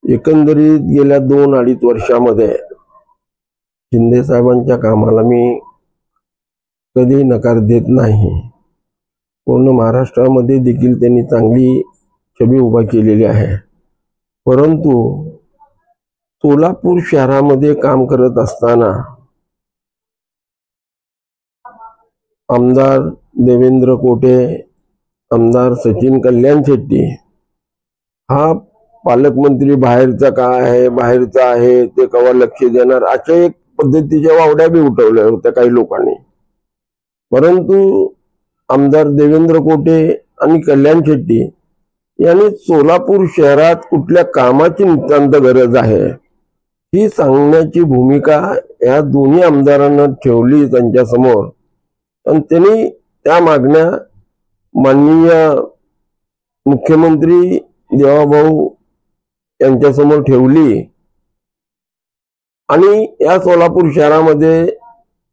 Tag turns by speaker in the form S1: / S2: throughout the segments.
S1: एकंदरीत गेल्या 2-2.5 वर्षामध्ये शिंदे साहेबांच्या कामाला मी कधी नकार देत नाही। पूर्ण महाराष्ट्रामध्ये देखील त्यांनी चांगली छबी उभा केलेली आहे। परंतु सोलापूर शहरामध्ये काम करत असताना आमदार देवेंद्र कोटे, आमदार सचिन कल्याण शेट्टी हा पालकमंत्री बाहेरचा काय आहे, बाहेरचा आहे, ते कवा लक्ष देणार, अशा एक पद्धतीच्या वावड्या बी उठवल्या होत्या काही लोकांनी। परंतु आमदार देवेंद्र कोटे आणि कल्याण शेट्टी यांनी सोलापूर शहरात कुठल्या कामाची नितांत गरज आहे ही सांगण्याची भूमिका या दोन्ही आमदारांना ठेवली त्यांच्या समोर, आणि त्यांनी त्या मागण्या माननीय मुख्यमंत्री देवाभाऊ यांच्या समोर ठेवली। आणि या सोलापूर शहरामध्ये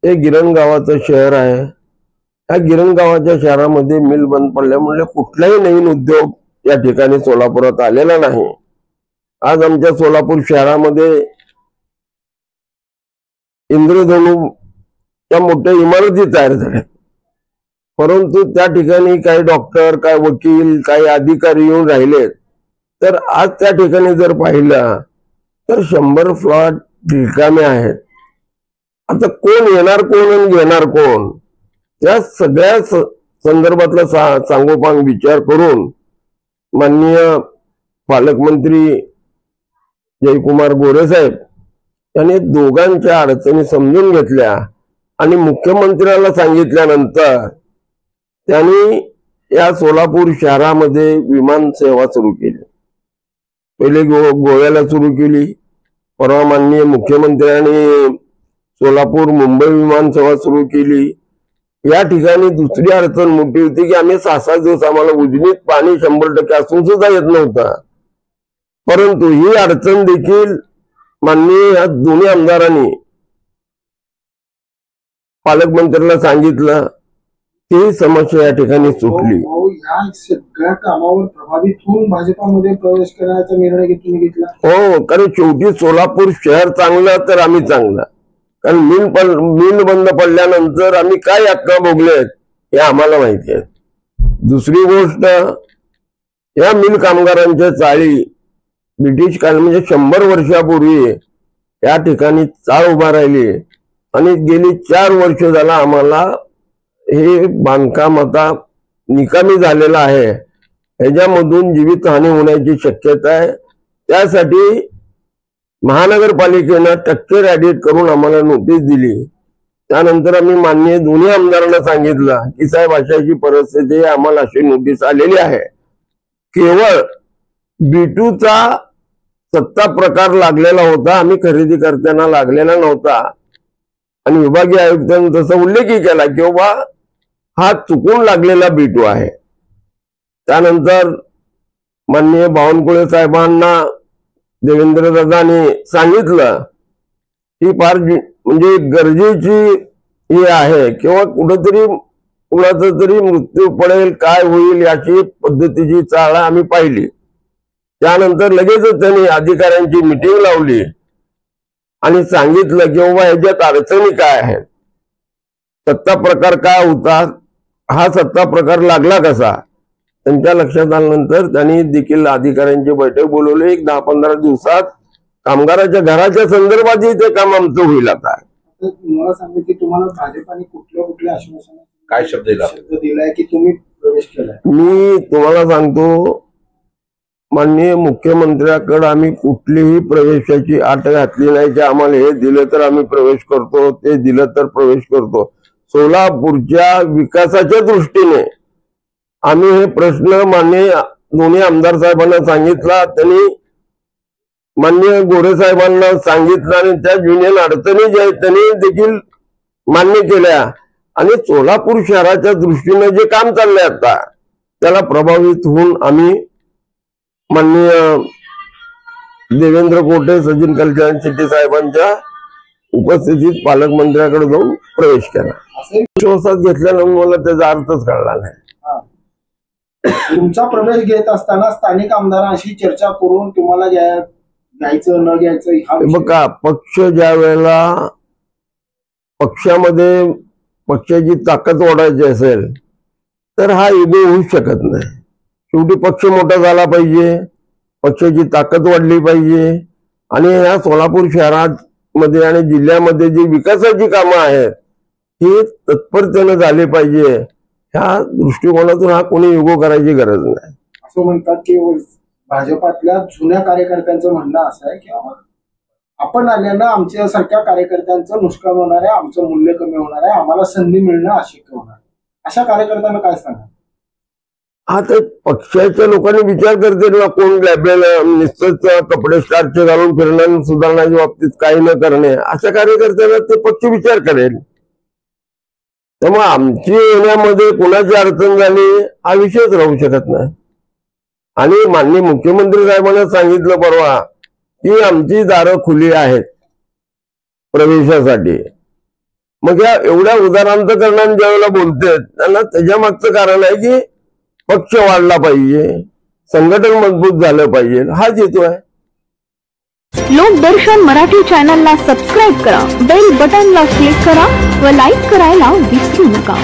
S1: हे गिरण गावाचं शहर आहे। या गिरण गावाच्या शहरामध्ये मिल बंद पडल्यामुळे कुठलाही नवीन उद्योग या ठिकाणी सोलापुरात आलेला नाही। आज आमच्या सोलापूर शहरामध्ये इंद्रधनुच्या मोठ्या इमारती तयार झाल्या, परंतु त्या ठिकाणी काही डॉक्टर, काही वकील, काही अधिकारी येऊन राहिले। तर आज त्या ठिकाणी जर पाहिलं तर 100 फ्लॅट रिकामे आहेत। आता कोण येणार, कोण आणि घेणार कोण, त्या सगळ्या संदर्भातला सांगोपांग विचार करून माननीय पालकमंत्री जयकुमार गोरे साहेब यांनी दोघांच्या अडचणी समजून घेतल्या आणि मुख्यमंत्र्याला सांगितल्यानंतर त्यांनी या सोलापूर शहरामध्ये विमान सेवा सुरू केली। पहिले गोव्याला सुरू केली, परवा माननीय मुख्यमंत्र्यांनी सोलापूर मुंबई विमान सेवा सुरू केली। या ठिकाणी दुसरी अडचण मोठी होती की आम्ही 6-7 दिवस आम्हाला उजनीत पाणी 100% असून सुद्धा येत नव्हतं। परंतु ही अडचण देखील माननीय या दोन्ही आमदारांनी पालकमंत्र्याला सांगितलं, ती समस्या या ठिकाणी सुटली।
S2: या सगळ्या कामावर प्रभावित होऊन भाजपामध्ये प्रवेश करण्याचा निर्णय तुम्ही घेतला?
S1: हो, कारण शेवटी सोलापूर शहर चांगलं तर आम्ही चांगलं, कारण मिल बंद पडल्यानंतर आम्ही काय यातना भोगलेत हे आम्हाला माहिती आहे। दुसरी गोष्ट, या मिल कामगारांच्या चाळी ब्रिटिश काळ म्हणजे 100 वर्षापूर्वी या ठिकाणी चाळ उभा राहिली आणि गेली 4 वर्ष झाला आम्हाला हे बांधकाम आता निकामी झालेलं आहे। ह्याच्यामधून जीवितहानी होण्याची शक्यता आहे। त्यासाठी महानगरपालिकेनं टक्केर ऍडिट करून आम्हाला नोटीस दिली। त्यानंतर आम्ही माननीय दोन्ही आमदारांना सांगितलं की साहेब अशाची परिस्थिती आहे, आम्हाला अशी नोटीस आलेली आहे। केवळ B2चा सत्ता प्रकार लागलेला होता, आम्ही खरेदी करताना लागलेला नव्हता। आणि विभागीय आयुक्तांनी तसा उल्लेखही केला की बाबा हा चुकून लागलेला B2 आहे। त्यानंतर माननीय बावनकुळे साहेबांना देवेंद्र दादांनी सांगितलं ही फार म्हणजे गरजेची ही आहे किंवा कुठेतरी कुणाचा तरी मृत्यू पडेल, काय होईल याची पद्धतीची चाळ आम्ही पाहिली। त्यानंतर लगेचच त्यांनी अधिकाऱ्यांची मीटिंग लावली आणि सांगितलं की बाबा ह्याच्यात अडचणी काय आहेत, सत्ता प्रकार काय होता, हा सत्ता प्रकार लागला कसा। त्यांच्या लक्षात आल्यानंतर त्यांनी देखील अधिकाऱ्यांची बैठक बोलवली। एक 10-15 दिवसात कामगाराच्या घराच्या संदर्भात ते काम आमचं होईल। आता
S2: तुम्हाला सांगू की तुम्हाला भाजपाने कुठल्या आश्वासन
S3: काय शब्द
S2: दिलाय की तुम्ही प्रवेश केलाय?
S1: मी तुम्हाला सांगतो, माननीय मुख्यमंत्र्याकडे आम्ही कुठलीही प्रवेशाची अट घातली नाही की आम्हाला हे दिलं तर आम्ही प्रवेश करतो, ते दिलं तर प्रवेश करतो। सोलापूरच्या विकासाच्या दृष्टीने आम्ही हे प्रश्न माननीय दोन्ही आमदार साहेबांना सांगितला, त्यांनी माननीय गोरे साहेबांना सांगितलं आणि त्या युनियन अडचणी ज्या आहेत त्यांनी देखील मान्य केल्या। आणि सोलापूर शहराच्या दृष्टीने जे काम चाललंय आता त्याला प्रभावित होऊन आम्ही माननीय देवेंद्र कोटे, सचिन कल्याण शेट्टी साहेबांच्या उपस्थितीत पालकमंत्र्याकडे जाऊन प्रवेश केला। विश्वासात घेतल्यानंतर मला त्याचा अर्थच कळला नाही।
S2: तुमचा प्रवेश घेत असताना स्थानिक आमदारांशी चर्चा करून तुम्हाला घ्यायचं न घ्यायचं हा विषय.
S1: बघा, पक्ष ज्या वेळेला पक्षामध्ये पक्षाची ताकद वाढवायची असेल तर हा इगो होऊ शकत नाही. शेवटी पक्ष मोठा झाला पाहिजे, पक्षाची ताकद वाढली पाहिजे आणि या सोलापूर शहरामध्ये आणि जिल्ह्यामध्ये जी विकासाची कामं आहेत ही तत्परतेने झाली पाहिजे. ह्या दृष्टिकोनातून हा कोणी इगो करायची गरज नाही.
S2: असं म्हणतात की भाजपातल्या जुन्या कार्यकर्त्यांचं म्हणणं असं आहे की आपण आल्यानं आमच्यासारख्या कार्यकर्त्यांचं नुकसान होणार आहे, आमचं मूल्य कमी होणार आहे, आम्हाला संधी मिळणं अशक्य होणार आहे. अशा कार्यकर्त्यांना काय सांगा?
S1: हा, तर पक्षाच्या लोकांनी विचार करतील ना, कोण नुसतंच कपडे स्टारचे घालून फिरणं, सुधारण्याच्या बाबतीत काही न करणे, अशा कार्यकर्त्यांना ते पक्ष विचार करेल. त्यामुळे आमची येण्यामध्ये कोणाची अडचण झाली हा विषयच राहू शकत नाही. आणि माननीय मुख्यमंत्री साहेबांना सांगितलं परवा की आमची दारं खुली आहेत प्रवेशासाठी. मग या एवढ्या उदाहरणांतकरणाने ज्यावेळेला बोलते त्यांना त्याच्या मागचं कारण आहे की पक्ष वाढला पाहिजे, संघटन मजबूत झालं पाहिजे, हाच हेतू आहे.
S3: लोकदर्शन मराठी चॅनलला सबस्क्राईब करा, बेल बटनला क्लिक करा व लाईक करायला विसरू नका.